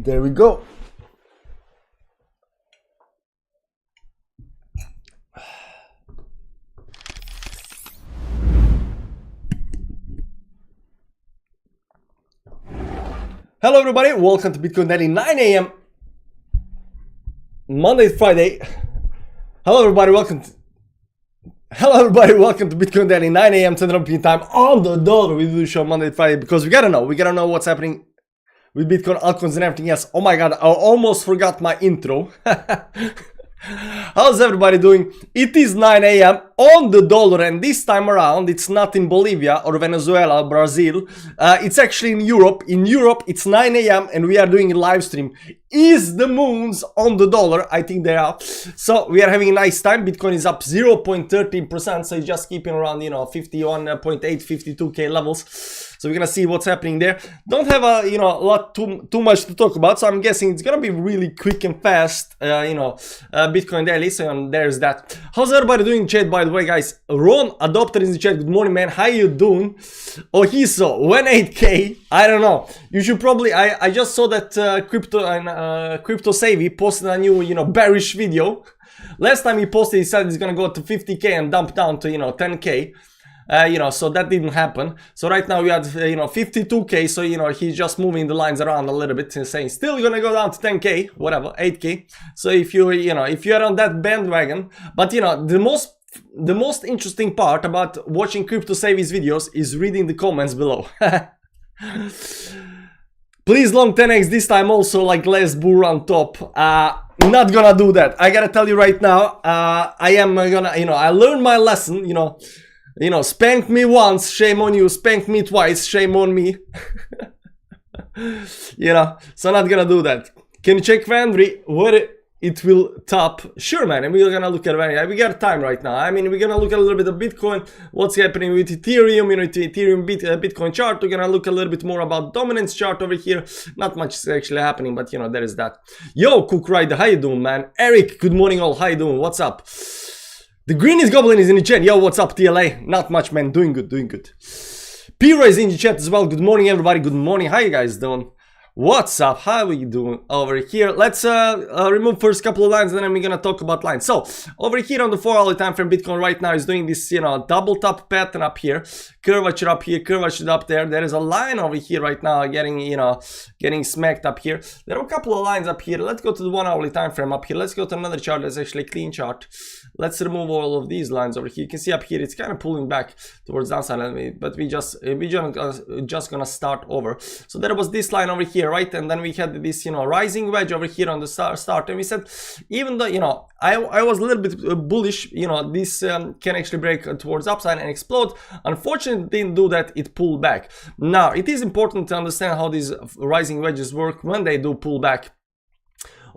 There we go. Hello everybody, welcome to Bitcoin Daily 9 a.m. Monday to Friday. Hello everybody, welcome to Bitcoin Daily 9 a.m. Central European time on the dollar. We do the show Monday to Friday because we gotta know what's happening with Bitcoin, altcoins and everything else. Oh my god, I almost forgot my intro. How's everybody doing? It is 9 a.m. on the dollar, and this time around it's not in Bolivia or Venezuela or Brazil. It's actually in Europe. In Europe it's 9 a.m. and we are doing a live stream. Is the moons on the dollar? I think they are. So we are having a nice time. Bitcoin is up 0.13%, so it's just keeping around 51.8, 52k levels. So we're gonna see what's happening there. Don't have a lot too much to talk about, so I'm guessing it's gonna be really quick and fast. Bitcoin Daily. So there's that. How's everybody doing in chat, by the way, guys? Ron Adopter is in the chat. Good morning, man. How you doing? Oh, he's so 18k. I don't know. You should probably. I just saw that Crypto Savvy posted a new bearish video. Last time he posted, he said he's gonna go to 50k and dump down to 10k. So that didn't happen. So right now we had 52k. So he's just moving the lines around a little bit and saying still gonna go down to 10k, whatever, 8k. So if you if you're on that bandwagon, but the most interesting part about watching Crypto Savvy's videos is reading the comments below. Please long 10x this time also, like less bull on top. Not gonna do that. I gotta tell you right now. I am gonna I learned my lesson. Spank me once, shame on you. Spank me twice, shame on me. So not gonna do that. Can you check Vandry where it will top? Sure, man. And we're gonna look at Vandry. We got time right now. I mean, we're gonna look at a little bit of Bitcoin, what's happening with Ethereum, Ethereum Bitcoin chart. We're gonna look a little bit more about dominance chart over here. Not much is actually happening, but there is that. Yo, Cook Rider, how you doing, man? Eric, good morning all. How you doing? What's up? The Greenies Goblin is in the chat. Yo, what's up, TLA? Not much, man. Doing good, doing good. Pira is in the chat as well. Good morning, everybody. Good morning. How you guys doing? What's up? How are you doing over here? Let's remove first couple of lines, and then we're gonna talk about lines. So over here on the 4-hourly time frame, Bitcoin right now is doing this double top pattern up here, curvature up here, curvature up there. There is a line over here right now getting smacked up here. There are a couple of lines up here. Let's go to the 1-hourly time frame up here. Let's go to another chart that's actually a clean chart. Let's remove all of these lines over here. You can see up here it's kind of pulling back towards downside, but we just gonna start over. So there was this line over here, right? And then we had this rising wedge over here on the start, and we said even though I was a little bit bullish, this can actually break towards upside and explode. Unfortunately it didn't do that. It pulled back. Now it is important to understand how these rising wedges work when they do pull back.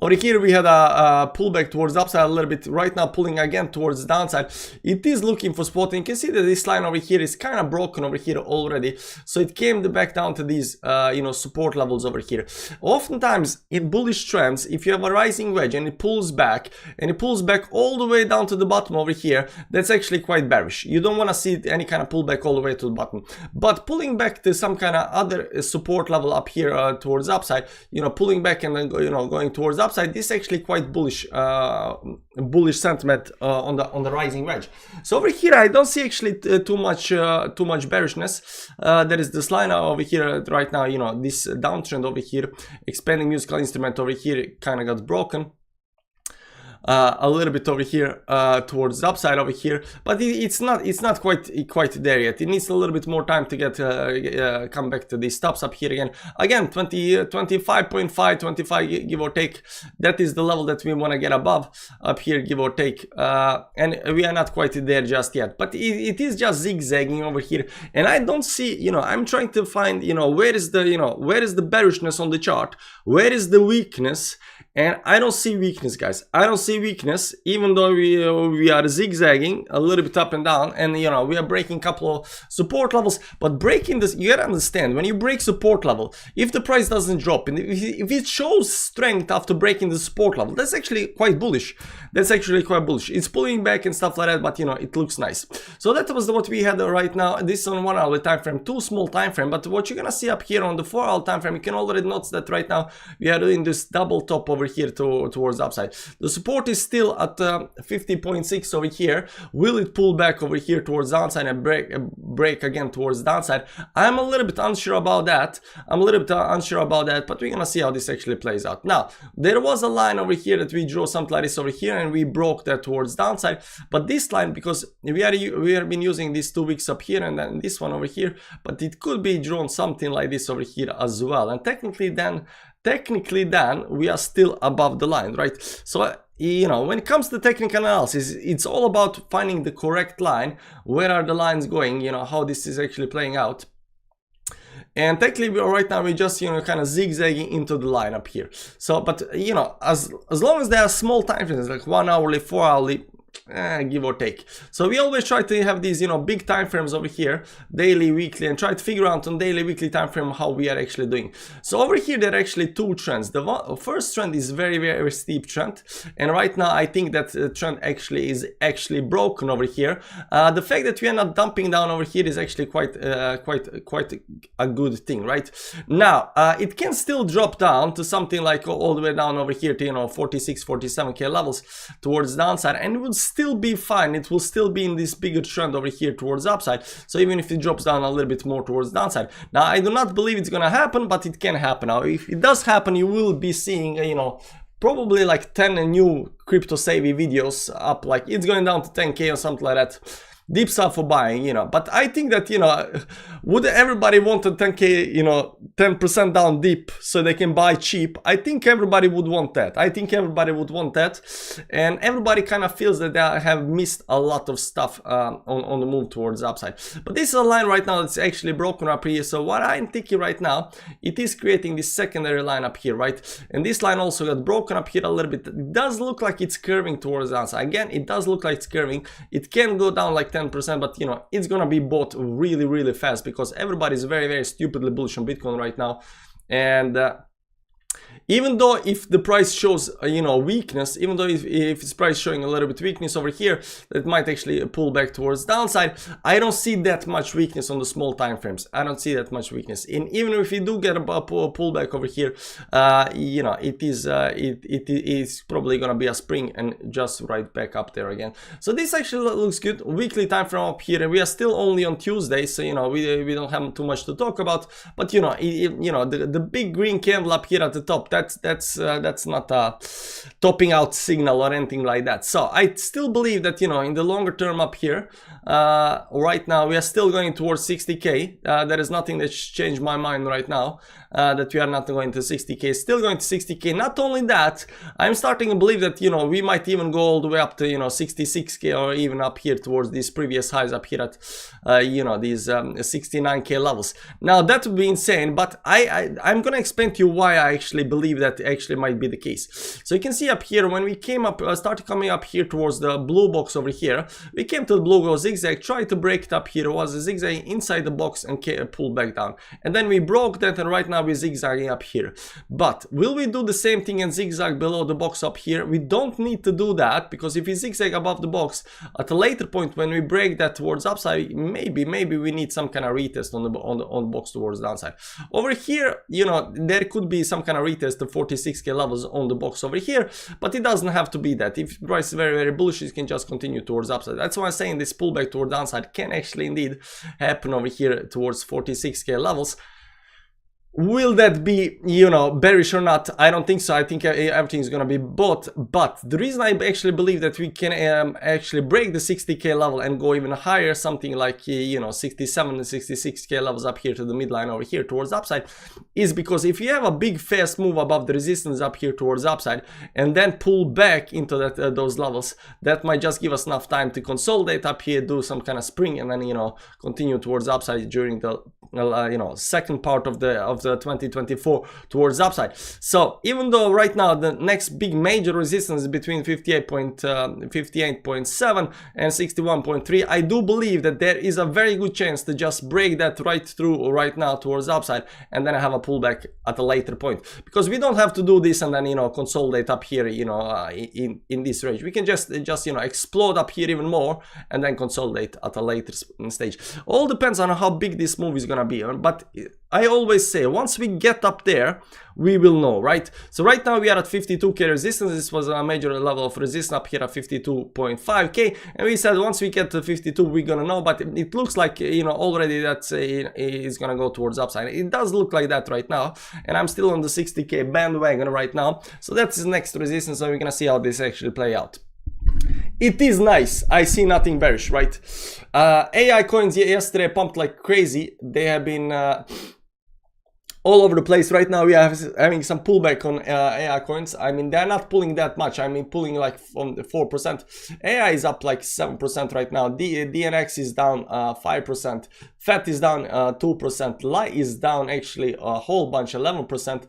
Over here we had a pullback towards the upside a little bit. Right now pulling again towards the downside. It is looking for spot. And you can see that this line over here is kind of broken over here already. So it came back down to these support levels over here. Oftentimes in bullish trends, if you have a rising wedge and it pulls back all the way down to the bottom over here, that's actually quite bearish. You don't want to see any kind of pullback all the way to the bottom. But pulling back to some kind of other support level up here towards the upside, pulling back and then going towards the upside, this is actually quite bullish sentiment on the rising wedge. So over here I don't see actually too much bearishness. There is this line over here right now, this downtrend over here, expanding musical instrument over here kind of got broken. A little bit over here towards the upside over here, but it's not quite there yet. It needs a little bit more time to get come back to these stops up here again 25.5 25 give or take. That is the level that we want to get above up here, give or take, and we are not quite there just yet, but it is just zigzagging over here, and I don't see, I'm trying to find where is the bearishness on the chart, where is the weakness, And I don't see weakness, guys. I don't see weakness, even though we are zigzagging a little bit up and down, and you know, we are breaking a couple of support levels. But breaking this, you gotta understand, when you break support level, if the price doesn't drop, and if it shows strength after breaking the support level, that's actually quite bullish. That's actually quite bullish. It's pulling back and stuff like that, but you know, it looks nice. So that was what we had right now. This is on 1 hour time frame, too small time frame. But what you're gonna see up here on the 4 hour time frame, you can already notice that right now we are doing this double top over here towards upside. The support is still at 50.6 over here. Will it pull back over here towards downside and break again towards downside? I'm a little bit unsure about that. But we're gonna see how this actually plays out. Now, there was a line over here that we drew something like this over here, and we broke that towards downside. But this line, because we have been using these 2 weeks up here and then this one over here, but it could be drawn something like this over here as well. And technically then we are still above the line, right? So you know, when it comes to technical analysis, it's all about finding the correct line. Where are the lines going? You know, how this is actually playing out. And technically, right now we're just, you know, kind of zigzagging into the line up here. So, but you know, as long as there are small time frames like 1 hourly, 4 hourly, give or take. So we always try to have these, you know, big time frames over here, daily, weekly, and try to figure out on daily, weekly time frame how we are actually doing. So over here there are actually two trends. The first trend is very steep trend, and right now I think that the trend is actually broken over here. The fact that we are not dumping down over here is actually quite a good thing, right? Now it can still drop down to something like all the way down over here to, you know, 46, 47k levels towards downside, and it would still be fine. It will still be in this bigger trend over here towards upside. So even if it drops down a little bit more towards downside, now I do not believe it's gonna happen, but it can happen. Now if it does happen, you will be seeing, you know, probably like 10 new crypto savvy videos up, like it's going down to 10k or something like that. Deep stuff for buying, you know. But I think that, you know, would everybody want a 10k, you know, 10% down deep so they can buy cheap? I think everybody would want that. And everybody kind of feels that they have missed a lot of stuff on the move towards the upside. But this is a line right now that's actually broken up here. So what I'm thinking right now, it is creating this secondary line up here, right? And this line also got broken up here a little bit. It does look like it's curving towards the downside. Again, it does look like it's curving. It can go down like 10%, but you know, it's gonna be bought really fast because everybody's very stupidly bullish on Bitcoin right now. And even though if the price shows, you know, weakness, even though if its price showing a little bit weakness over here, that might actually pull back towards downside. I don't see that much weakness on the small time frames. I don't see that much weakness. And even if you do get a pullback over here, you know, it is probably gonna be a spring and just right back up there again. So this actually looks good. Weekly time frame up here, and we are still only on Tuesday, so you know, we don't have too much to talk about. But you know, you know, the big green candle up here at the top, that's not a topping out signal or anything like that. So I still believe that, you know, in the longer term up here, right now we are still going towards 60k. There is nothing that's changed my mind right now, that we are not going to 60k, still going to 60k. Not only that, I'm starting to believe that, you know, we might even go all the way up to, you know, 66k, or even up here towards these previous highs up here at you know, these 69k levels. Now that would be insane, but I'm gonna explain to you why I actually believe that actually might be the case. So you can see up here, when we came up, started coming up here towards the blue box over here, we came to the blue go zigzag, tried to break it up here. It was a zigzag inside the box and pulled back down, and then we broke that, and right now we're zigzagging up here. But will we do the same thing and zigzag below the box up here? We don't need to do that, because if we zigzag above the box at a later point when we break that towards upside, maybe we need some kind of retest on the box towards downside. Over here, you know, there could be some kind of retest to 46k levels on the box over here, but it doesn't have to be that. If the price is very bullish, it can just continue towards upside. That's why I'm saying this pullback toward downside can actually indeed happen over here towards 46k levels. Will that be, you know, bearish or not? I don't think so. I think everything is gonna be bought. But the reason I actually believe that we can actually break the 60k level and go even higher, something like, you know, 67 and 66k levels up here to the midline over here towards upside, is because if you have a big fast move above the resistance up here towards upside and then pull back into that those levels, that might just give us enough time to consolidate up here, do some kind of spring, and then, you know, continue towards upside during the second part of the 2024 towards upside. So even though right now the next big major resistance is between 58.7 and 61.3, I do believe that there is a very good chance to just break that right through right now towards upside, and then I have a pullback at a later point, because we don't have to do this and then consolidate up here in this range. We can just explode up here even more and then consolidate at a later stage. All depends on how big this move is gonna be, but I always say once we get up there we will know, right? So right now we are at 52k resistance. This was a major level of resistance up here at 52.5k, and we said once we get to 52 we're gonna know, but it looks like already that's is gonna go towards upside. It does look like that right now, and I'm still on the 60k bandwagon right now, so that's the next resistance, and we're gonna see how this actually play out. It is nice. I see nothing bearish, right? AI coins yesterday pumped like crazy. They have been all over the place. Right now we are having some pullback on AI coins. I mean, they're not pulling that much. I mean, pulling like from the 4%. AI is up like 7% right now. DNX is down 5%. FET is down 2%. LI is down actually a whole bunch, 11%.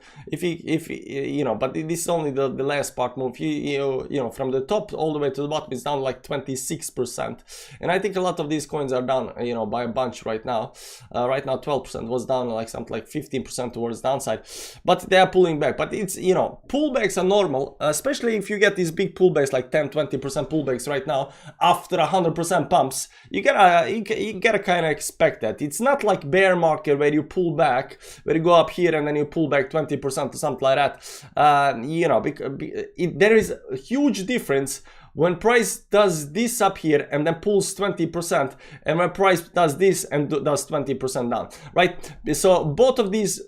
But this is only the last part move. From the top all the way to the bottom is down like 26%. And I think a lot of these coins are down, by a bunch right now. Right now 12% was down like something like 15% towards downside, but they are pulling back. But it's pullbacks are normal, especially if you get these big pullbacks like 10-20% pullbacks right now after 100% pumps. You gotta kind of expect that. It's not like bear market where you pull back, where you go up here and then you pull back 20% or something like that. There is a huge difference when price does this up here and then pulls 20%, and when price does this and does 20% down, right? So both of these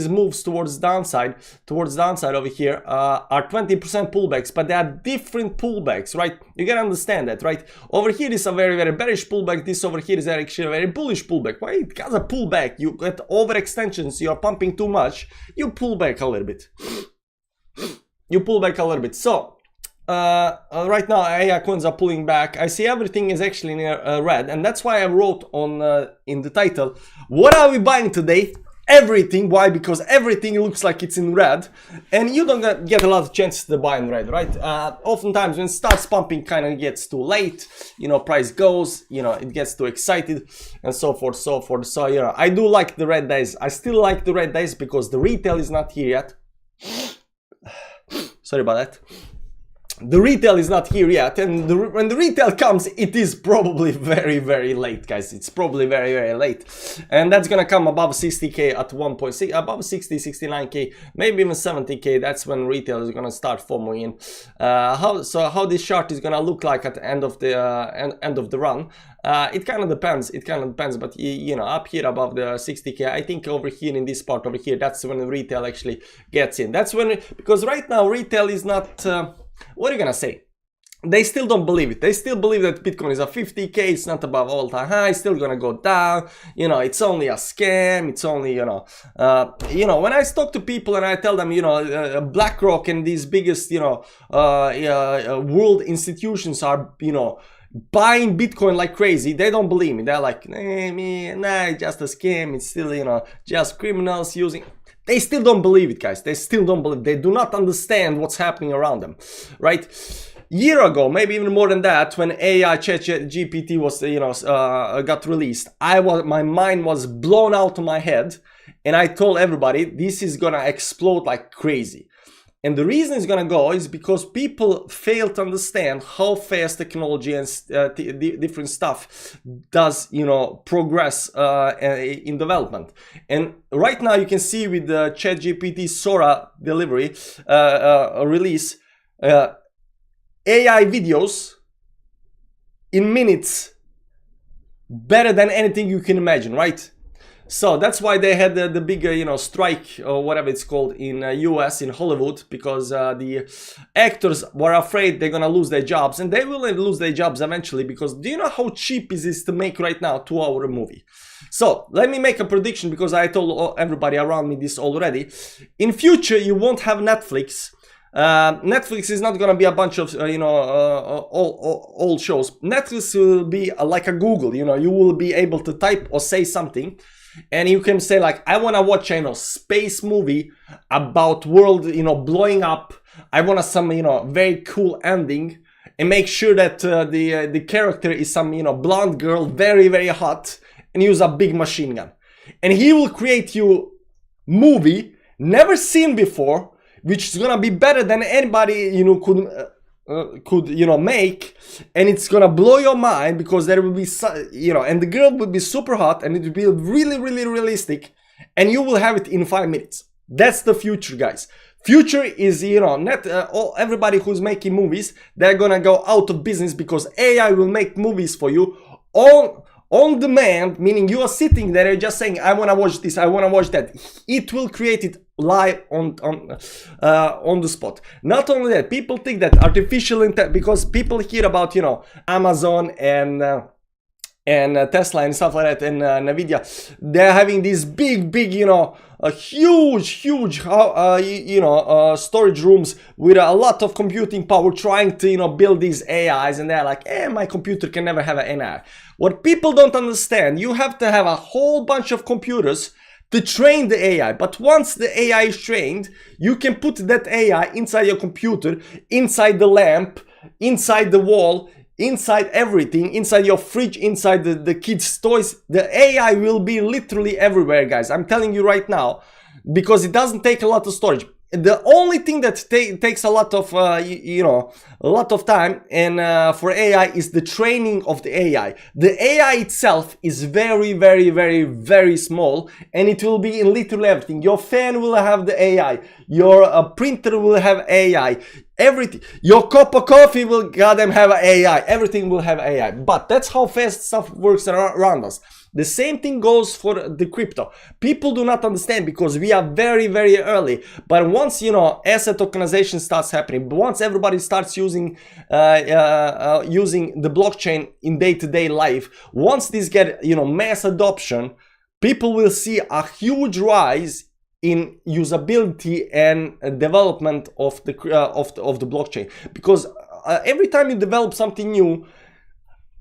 moves towards downside over here are 20% pullbacks, but they are different pullbacks, right? You can understand that, right? Over here is a very, very bearish pullback. This over here is actually a very bullish pullback. Why? Because a pullback, you get overextensions, you are pumping too much, you pull back a little bit. So right now AI coins are pulling back. I see everything is actually near red, and that's why I wrote on in the title, what are we buying today? Everything. Why? Because everything looks like it's in red, and you don't get a lot of chances to buy in red, right? Oftentimes when it starts pumping, kind of gets too late, price goes, it gets too excited and so forth. So I do like the red days. I still like the red days because the retail is not here yet. Sorry about that. The retail is not here yet, and when the retail comes, it is probably very, very late, guys. It's probably very, very late, and that's gonna come above 60k at 1.6, above 60, 69k, maybe even 70k. That's when retail is gonna start forming in. How this chart is gonna look like at the end of the run? It kind of depends. But up here above the 60k, I think over here in this part over here, that's when the retail actually gets in. That's when, because right now retail is not. What are you gonna say? They still don't believe it. They still believe that Bitcoin is a 50k, it's not above all-time high, it's still gonna go down, it's only a scam, it's only, when I talk to people and I tell them, BlackRock and these biggest, world institutions are, buying Bitcoin like crazy, they don't believe me. They're like, nah, it's just a scam, it's still, just criminals using. They still don't believe it, guys. They still don't believe. They do not understand what's happening around them, right? Year ago, maybe even more than that, when AI ChatGPT was, got released, my mind was blown out of my head, and I told everybody this is gonna explode like crazy. And the reason it's gonna go is because people fail to understand how fast technology and different stuff does, progress in development. And right now you can see with the ChatGPT Sora delivery release, AI videos in minutes better than anything you can imagine, right? So that's why they had the big, strike or whatever it's called in US, in Hollywood, because the actors were afraid they're gonna lose their jobs, and they will lose their jobs eventually, because do you know how cheap is this to make right now, 2-hour movie? So let me make a prediction, because I told everybody around me this already. In future, you won't have Netflix. Netflix is not gonna be a bunch of old shows. Netflix will be like a Google. You will be able to type or say something, and you can say like, I want to watch space movie about world blowing up. I want some very cool ending, and make sure that the character is some blonde girl, very very hot, and use a big machine gun, and he will create you movie never seen before, which is gonna be better than anybody could make, and it's gonna blow your mind, because there will be and the girl will be super hot, and it will be really really realistic, and you will have it in 5 minutes. That's the future, guys. Future is not everybody who's making movies, they're gonna go out of business, because AI will make movies for you on demand, meaning you are sitting there and just saying, I want to watch this, I want to watch that. It will create it live on the spot. Not only that, people think that artificial intelligence, because people hear about Amazon and Tesla and stuff like that, and Nvidia, they're having these big huge storage rooms with a lot of computing power, trying to build these AIs, and they're like, my computer can never have an AI. What people don't understand, you have to have a whole bunch of computers to train the AI, but once the AI is trained, you can put that AI inside your computer, inside the lamp, inside the wall, inside everything, inside your fridge, inside the kids' toys. The AI will be literally everywhere, guys. I'm telling you right now, because it doesn't take a lot of storage. The only thing that takes a lot of time and for AI is the training of the AI. The AI itself is very very very very small, and it will be in literally everything. Your fan will have the AI, your printer will have AI, everything, your cup of coffee will goddamn have AI, everything will have AI. But that's how fast stuff works around us. The same thing goes for the crypto. People do not understand, because we are very very early, but once asset tokenization starts happening, once everybody starts using the blockchain in day-to-day life, once this get mass adoption, people will see a huge rise in usability and development of the blockchain, because every time you develop something new,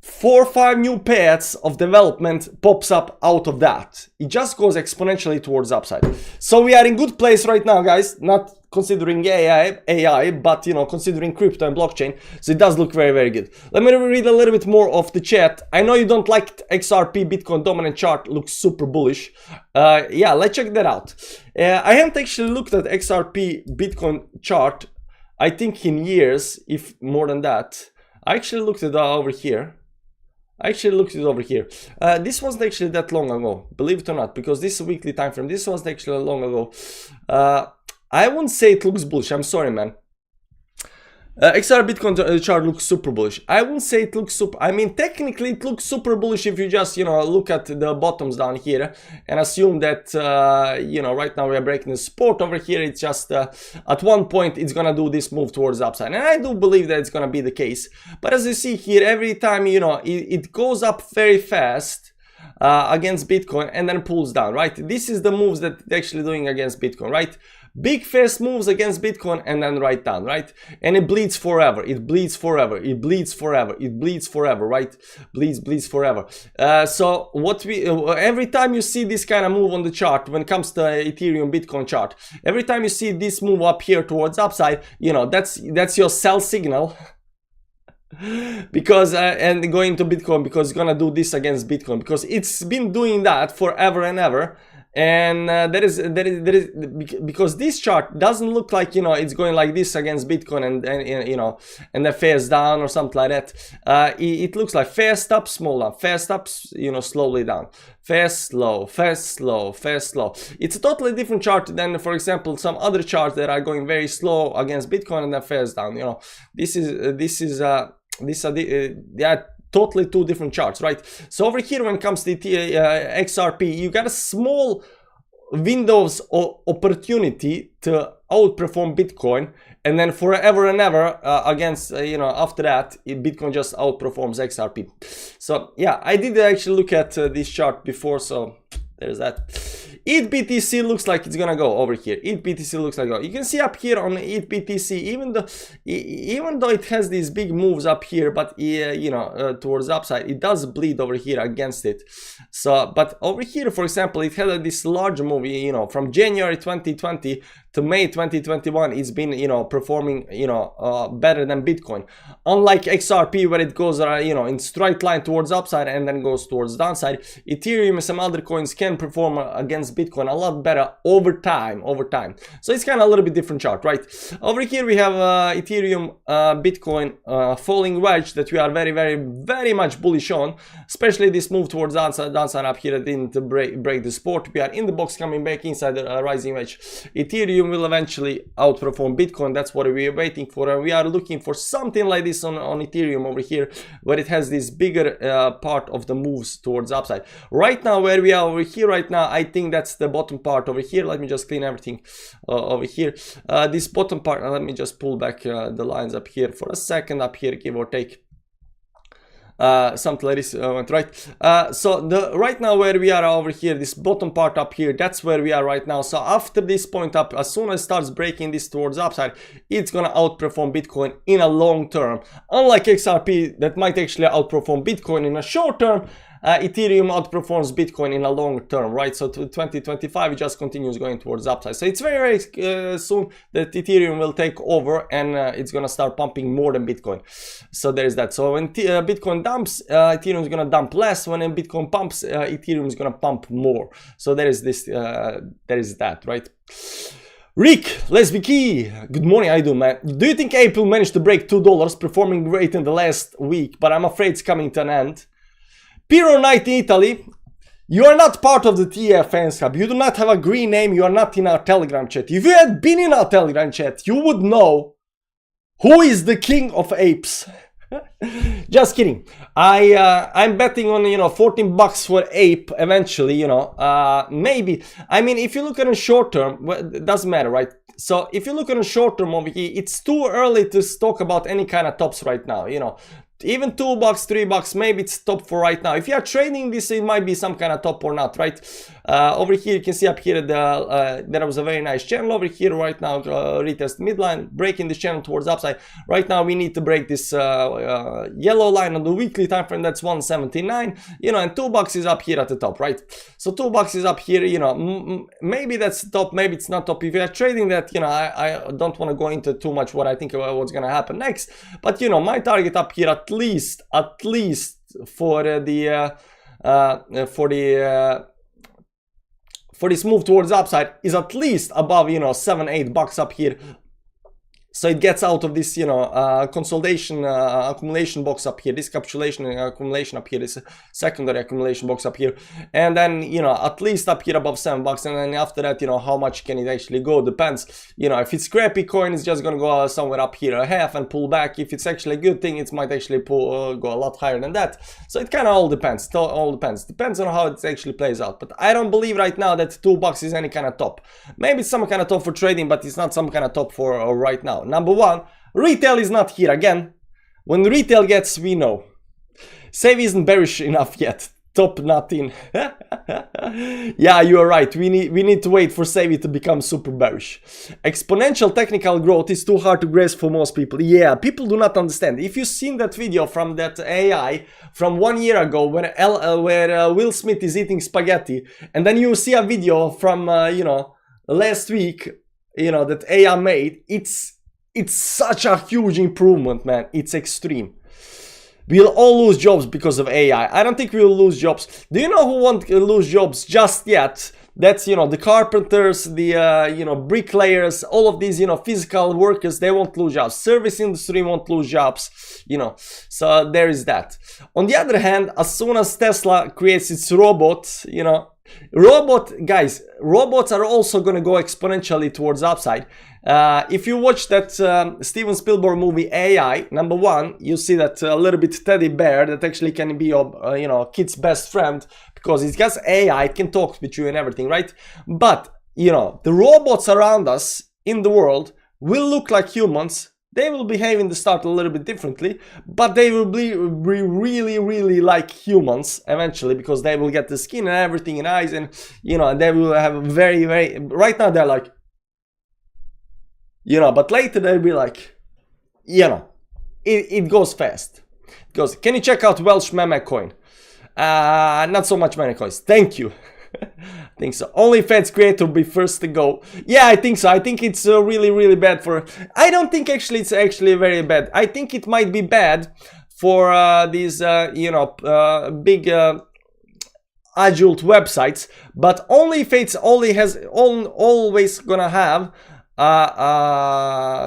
4 or 5 new paths of development pops up out of that. It just goes exponentially towards upside. So we are in good place right now, guys, not considering AI, but considering crypto and blockchain. So it does look very very good. Let me read a little bit more of the chat. I know you don't like XRP Bitcoin dominant chart, looks super bullish. Yeah, let's check that out. I haven't actually looked at XRP Bitcoin chart, I think in years, if more than that. I actually looked at it over here. This wasn't actually that long ago, believe it or not, because this is a weekly time frame. This wasn't actually long ago. I wouldn't say it looks bullish. I'm sorry, man. XR Bitcoin chart looks super bullish. I wouldn't say it looks super. I mean, technically it looks super bullish if you just look at the bottoms down here and assume that right now we are breaking the support over here. It's just at one point it's gonna do this move towards the upside, and I do believe that it's gonna be the case. But as you see here, every time it goes up very fast against Bitcoin and then pulls down, right? This is the moves that it's actually doing against Bitcoin, right? Big fast moves against Bitcoin and then right down, right? And it bleeds forever, it bleeds forever, it bleeds forever, it bleeds forever, right? Bleeds forever. So what every time you see this kind of move on the chart, when it comes to Ethereum Bitcoin chart, every time you see this move up here towards upside, that's your sell signal. Because and going to Bitcoin, because it's gonna do this against Bitcoin, because it's been doing that forever and ever. And there is because this chart doesn't look like it's going like this against Bitcoin and then fast down or something like that. It looks like fast up, small down, fast up, slowly down, fast slow, fast slow, fast slow. It's a totally different chart than, for example, some other charts that are going very slow against Bitcoin and then fast down. They are totally two different charts, right? So over here, when it comes to XRP, you got a small windows of opportunity to outperform Bitcoin, and then forever and ever against after that Bitcoin just outperforms XRP. So yeah, I did actually look at this chart before, so there's that. ETH BTC looks like it's gonna go over here. ETH BTC looks like go. You can see up here on ETH BTC, even though it has these big moves up here, but you know, towards the upside, it does bleed over here against it. So, but over here, for example, it had this large move, you know, from January 2020 to May 2021. It's been, you know, performing, you know, better than Bitcoin. Unlike XRP, where it goes, you know, in straight line towards upside and then goes towards downside, Ethereum and some other coins can perform against Bitcoin a lot better over time. So it's kind of a little bit different chart, right? Over here we have Ethereum, Bitcoin falling wedge that we are very much bullish on, especially this move towards downside up here that didn't break the support. We are in the box coming back inside the rising wedge. Ethereum will eventually outperform Bitcoin. That's what we are waiting for, and we are looking for something like this on Ethereum over here, where it has this bigger part of the moves towards upside. Right now, where we are over here right now, I think that's the bottom part over here. Let me just clean everything over here. This bottom part, let me just pull back the lines up here for a second, up here, give or take. Something like this went right. So right now where we are over here, this bottom part up here, that's where we are right now. So after this point up, as soon as it starts breaking this towards upside, it's gonna outperform Bitcoin in a long term. Unlike XRP, that might actually outperform Bitcoin in a short term, Ethereum outperforms Bitcoin in a long term, right? So to 2025, it just continues going towards upside. So it's very soon that Ethereum will take over, and it's gonna start pumping more than Bitcoin. So there's that. So when Bitcoin dumps, Ethereum is gonna dump less. When Bitcoin pumps, Ethereum is gonna pump more. So there is this, there is that, right? Rick, let's be key. Good morning, how you doing, man? Do you think April managed to break $2, performing great in the last week, but I'm afraid it's coming to an end? Piro Knight in Italy, you are not part of the TF Fans Club. You do not have a green name. You are not in our Telegram chat. If you had been in our Telegram chat, you would know who is the king of apes. Just kidding. I'm betting on, you know, 14 bucks for ape eventually, you know, maybe. I mean, if you look at a short term, well, it doesn't matter, right? So if you look at a short term over here, it's too early to talk about any kind of tops right now, you know. Even $2, $3, maybe it's top for right now. If you are trading this, it might be some kind of top or not, right? Over here, you can see up here there was a very nice channel over here right now, retest midline, breaking this channel towards upside. Right now, we need to break this yellow line on the weekly time frame. That's 179, you know, and $2 is up here at the top, right? So $2 is up here, you know, maybe that's top, maybe it's not top. If you are trading that, you know, I don't want to go into too much what I think about what's gonna happen next, but you know, my target up here at least for this move towards upside is at least above, you know, $7-8 up here. So it gets out of this, you know, consolidation accumulation box up here, this capitulation accumulation up here, this secondary accumulation box up here, and then, you know, at least up here above $7, and then after that, you know, how much can it actually go depends. You know, if it's crappy coin, it's just gonna go somewhere up here a half and pull back. If it's actually a good thing, it might actually go a lot higher than that. So it kind of all depends. It all depends on how it actually plays out. But I don't believe right now that $2 is any kind of top. Maybe it's some kind of top for trading, but it's not some kind of top for right now. Number one, retail is not here again. When retail gets, we know. Save isn't bearish enough yet. Top not in. Yeah, you are right. We need to wait for Savvy to become super bearish. Exponential technical growth is too hard to grasp for most people. Yeah, people do not understand. If you've seen that video from that AI from 1 year ago where Will Smith is eating spaghetti, and then you see a video from you know, last week, you know, that AI made, it's such a huge improvement, man. It's extreme. We'll all lose jobs because of AI. I don't think we'll lose jobs. Do you know who won't lose jobs just yet? That's, you know, the carpenters, the, you know, bricklayers, all of these, you know, physical workers, they won't lose jobs. Service industry won't lose jobs, you know. So there is that. On the other hand, as soon as Tesla creates its robot, you know, robots are also going to go exponentially towards upside. If you watch that Steven Spielberg movie AI, number one, you see that a little bit teddy bear that actually can be your, you know, kid's best friend, because it's just AI, it can talk with you and everything, right? But, you know, the robots around us in the world will look like humans, They will behave in the start a little bit differently, but they will be really, really like humans eventually, because they will get the skin and everything and eyes, and you know, and they will have very, very, right now they're like, you know, but later they'll be like, you know, it goes fast. It goes, can you check out Welsh meme coin? Not so much meme coins, thank you. I think so. OnlyFans creator will be first to go. Yeah, I think so. I think it's really, really bad for... I don't think actually it's actually very bad. I think it might be bad for these, you know, big adult websites. But OnlyFans always gonna have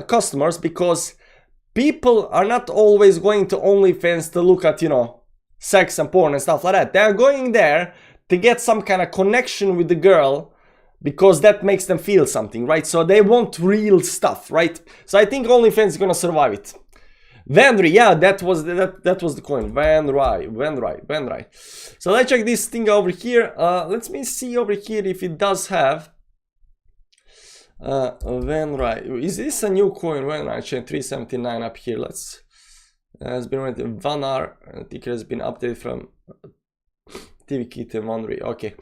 customers, because people are not always going to OnlyFans to look at, you know, sex and porn and stuff like that. They're going there to get some kind of connection with the girl, because that makes them feel something, right? So they want real stuff, right? So I think OnlyFans is gonna survive it. Venri, yeah, that was the coin. Venri. So let's check this thing over here. Let me see over here if it does have Venri. Is this a new coin? Venri chain 379 up here. Let's has been written Vanar. Ticker has been updated from TV Kit and Venri. Okay.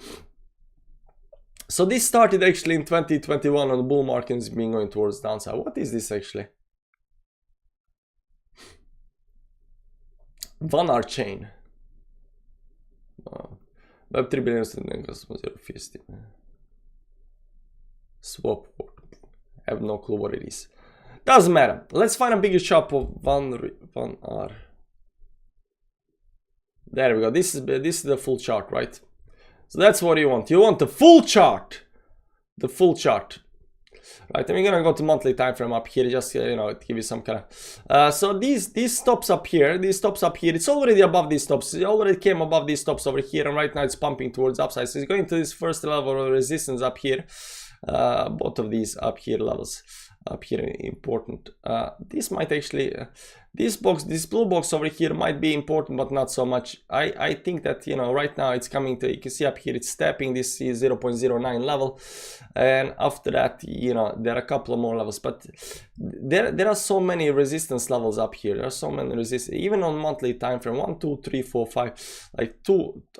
So this started actually in 2021 on the bull market and is been going towards downside. What is this actually? Vanar chain. Web 3 billion swap. I have no clue what it is. Doesn't matter. Let's find a bigger shop of Vanar. There we go. This is the full chart, right? So that's what you want. You want the full chart. The full chart. Right, and we're gonna go to monthly time frame up here, just you know, to give you some kind of so these stops up here, it's already above these stops. It already came above these stops over here, and right now it's pumping towards upside. So it's going to this first level of resistance up here. Both of these up here levels up here important. This might actually this blue box over here might be important, but not so much. I think that, you know, right now it's coming to, you can see up here it's stepping this 0.09 level, and after that, you know, there are a couple of more levels, but there are so many resistance levels up here. There are so many resistance, even on monthly time frame, 1 2 3 4 5, like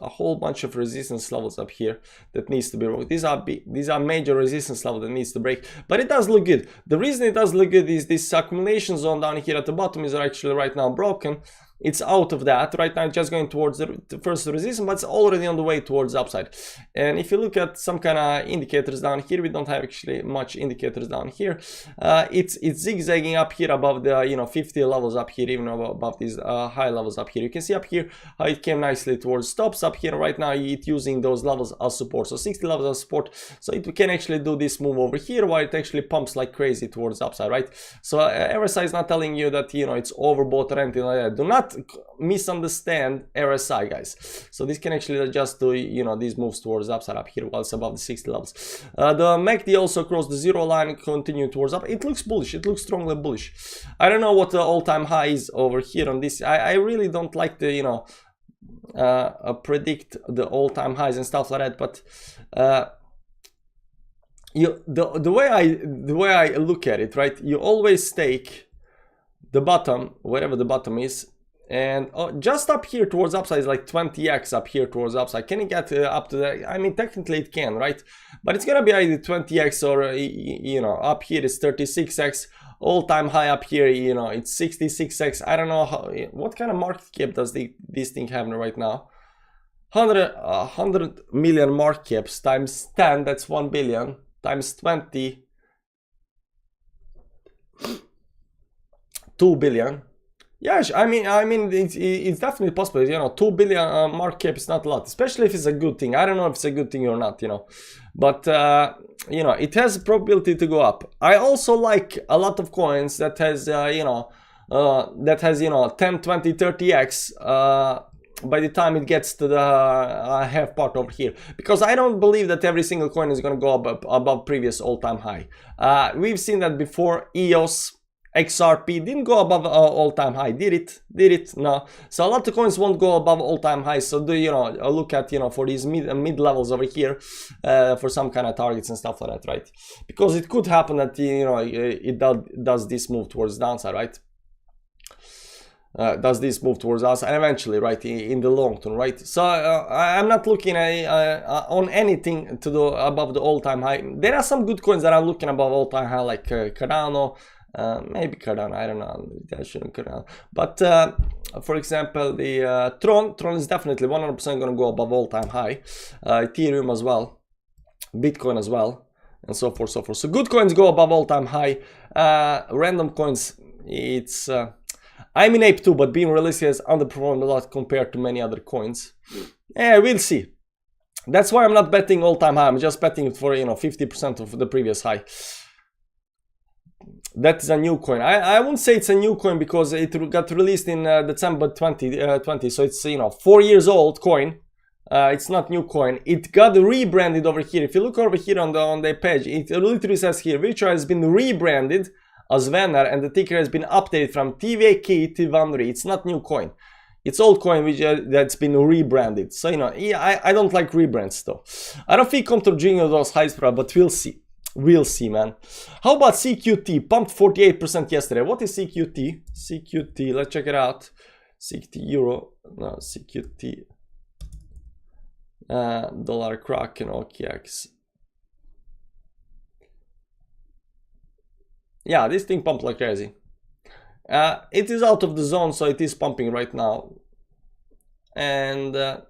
a whole bunch of resistance levels up here that needs to be broken. These are major resistance levels that needs to break, but it does look good. The reason it does look good is this accumulation zone down here at the bottom is actually right now broken. It's out of that right now, just going towards the first resistance, but it's already on the way towards upside. And if you look at some kind of indicators down here, we don't have actually much indicators down here. It's zigzagging up here above the, you know, 50 levels up here, even above these high levels up here. You can see up here how it came nicely towards stops up here. Right now it's using those levels as support, so 60 levels as support, so it can actually do this move over here while it actually pumps like crazy towards upside, right? So RSI is not telling you that, you know, it's overbought or anything like that. Do not misunderstand RSI, guys. So this can actually adjust to, you know, these moves towards upside up here while it's above the 60 levels. The MACD also crossed the zero line, continue towards up. It looks bullish. It looks strongly bullish. I don't know what the all-time high is over here on this. I really don't like to, you know, predict the all-time highs and stuff like that, but the way I look at it, right? You always take the bottom, wherever the bottom is, and just up here towards upside is like 20x up here towards upside. Can it get up to that? I mean, technically it can, right? But it's gonna be either 20x or, you know, up here is 36x. All-time high up here, you know, it's 66x. I don't know how, what kind of market cap does this thing have right now? 100 million market caps times 10, that's 1 billion, times 20, 2 billion. Yes, I mean, it's definitely possible. You know, 2 billion market cap is not a lot, especially if it's a good thing. I don't know if it's a good thing or not, you know, but you know, it has a probability to go up. I also like a lot of coins that has, you know, 10, 20, 30x by the time it gets to the half part over here, because I don't believe that every single coin is going to go above previous all-time high. We've seen that before. EOS XRP didn't go above all-time high, did it? No. So a lot of coins won't go above all-time high. So do, you know, look at, you know, for these mid levels over here for some kind of targets and stuff like that, right? Because it could happen that, you know, it does this move towards downside, right? Does this move towards us, and eventually, right, in the long term, right? So I'm not looking on anything to do above the all-time high. There are some good coins that are looking above all-time high, like Cardano, maybe Cardano, I don't know, I shouldn't Cardano. But for example, the Tron is definitely 100% going to go above all-time high. Ethereum as well, Bitcoin as well, and so forth, so forth. So good coins go above all-time high. Random coins, it's I'm in Ape too, but being realistic has underperformed a lot compared to many other coins. Yeah, we'll see. That's why I'm not betting all-time high. I'm just betting for, you know, 50% of the previous high. That is a new coin. I wouldn't say it's a new coin because it got released in December 2020. So it's, you know, 4 years old coin. It's not new coin. It got rebranded over here. If you look over here on the page, it literally says here, Virtua has been rebranded as Venner, and the ticker has been updated from TVK to Vanri. It's not new coin. It's old coin which that's been rebranded. So, you know, yeah, I don't like rebrands though. I don't feel comfortable doing those highs, but we'll see. We'll see, man. How about CQT? Pumped 48% yesterday. What is CQT? CQT, let's check it out. CQT Euro, no, CQT. Dollar Kraken, OKX. Yeah, this thing pumped like crazy. It is out of the zone, so it is pumping right now. And I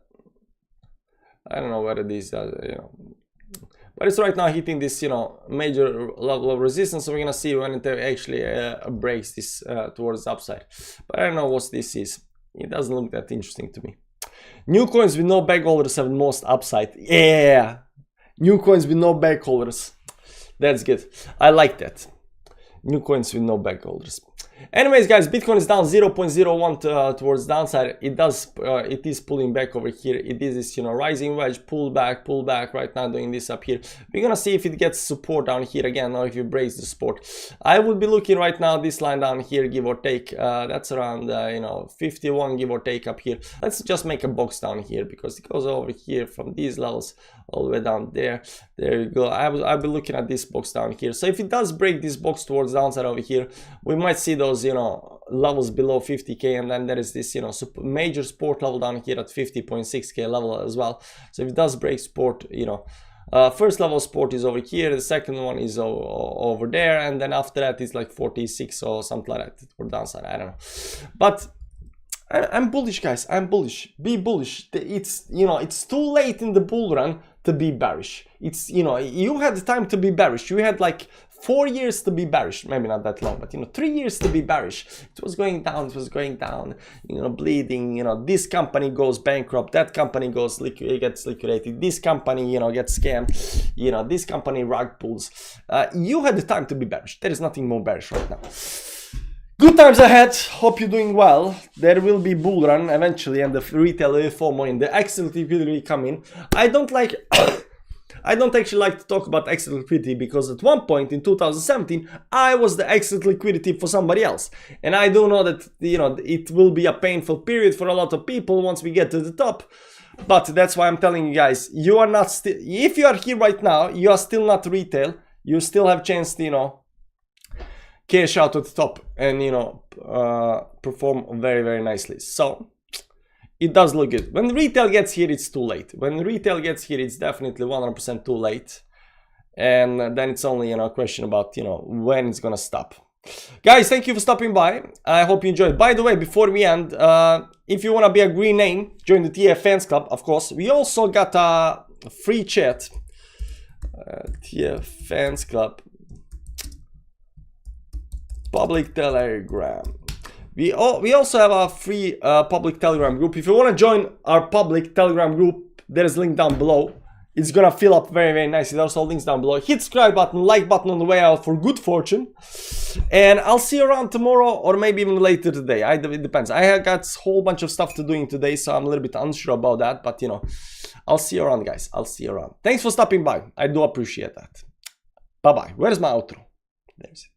don't know where it is, you know. But it's right now hitting this, you know, major level of resistance. So we're gonna see when it actually breaks this towards the upside. But I don't know what this is. It doesn't look that interesting to me. New coins with no bag holders have most upside. Yeah, new coins with no bag holders. That's good. I like that. New coins with no bag holders. Anyways, guys, Bitcoin is down 0.01 towards downside. It is pulling back over here. It is this, you know, rising wedge, pull back right now, doing this up here. We're gonna see if it gets support down here again, or if it breaks the support. I would be looking right now this line down here, give or take. That's around you know, 51, give or take up here. Let's just make a box down here, because it goes over here from these levels all the way down there. There you go. I'll be looking at this box down here. So if it does break this box towards downside over here, we might see those, you know, levels below 50k, and then there is this, you know, major support level down here at 50.6k level as well. So if it does break support, you know, first level support is over here, the second one is over there, and then after that it's like 46 or something like that or downside. I don't know, but I'm bullish, guys. I'm bullish. Be bullish. It's, you know, it's too late in the bull run to be bearish. It's, you know, you had the time to be bearish. You had like 4 years to be bearish, maybe not that long, but, you know, 3 years to be bearish. It was going down, you know, bleeding, you know, this company goes bankrupt, that company gets liquidated, this company, you know, gets scammed, you know, this company rug pulls. You had the time to be bearish. There is nothing more bearish right now. Good times ahead. Hope you're doing well. There will be bull run eventually, and the retail FOMO and the excellent liquidity come in. I don't actually like to talk about excellent liquidity, because at one point in 2017 I was the excellent liquidity for somebody else, and I do know that, you know, it will be a painful period for a lot of people once we get to the top. But that's why I'm telling you guys, you are not still, if you are here right now, you are still not retail. You still have chance to, you know, cash out at the top and, you know, perform very, very nicely. So it does look good. When retail gets here, it's too late. When retail gets here, it's definitely 100% too late. And then it's only, you know, a question about, you know, when it's gonna stop. Guys, thank you for stopping by. I hope you enjoyed. By the way, before we end, if you want to be a green name, join the TF Fans Club, of course. We also got a free chat. TF Fans Club. Public Telegram. We also have a free public Telegram group. If you want to join our public Telegram group, there is a link down below. It's gonna fill up very, very nicely. There's all links down below. Hit subscribe button, like button on the way out for good fortune. And I'll see you around tomorrow, or maybe even later today. It depends. I have got a whole bunch of stuff to doing today, so I'm a little bit unsure about that. But, you know, I'll see you around, guys. I'll see you around. Thanks for stopping by. I do appreciate that. Bye-bye. Where's my outro? There's it.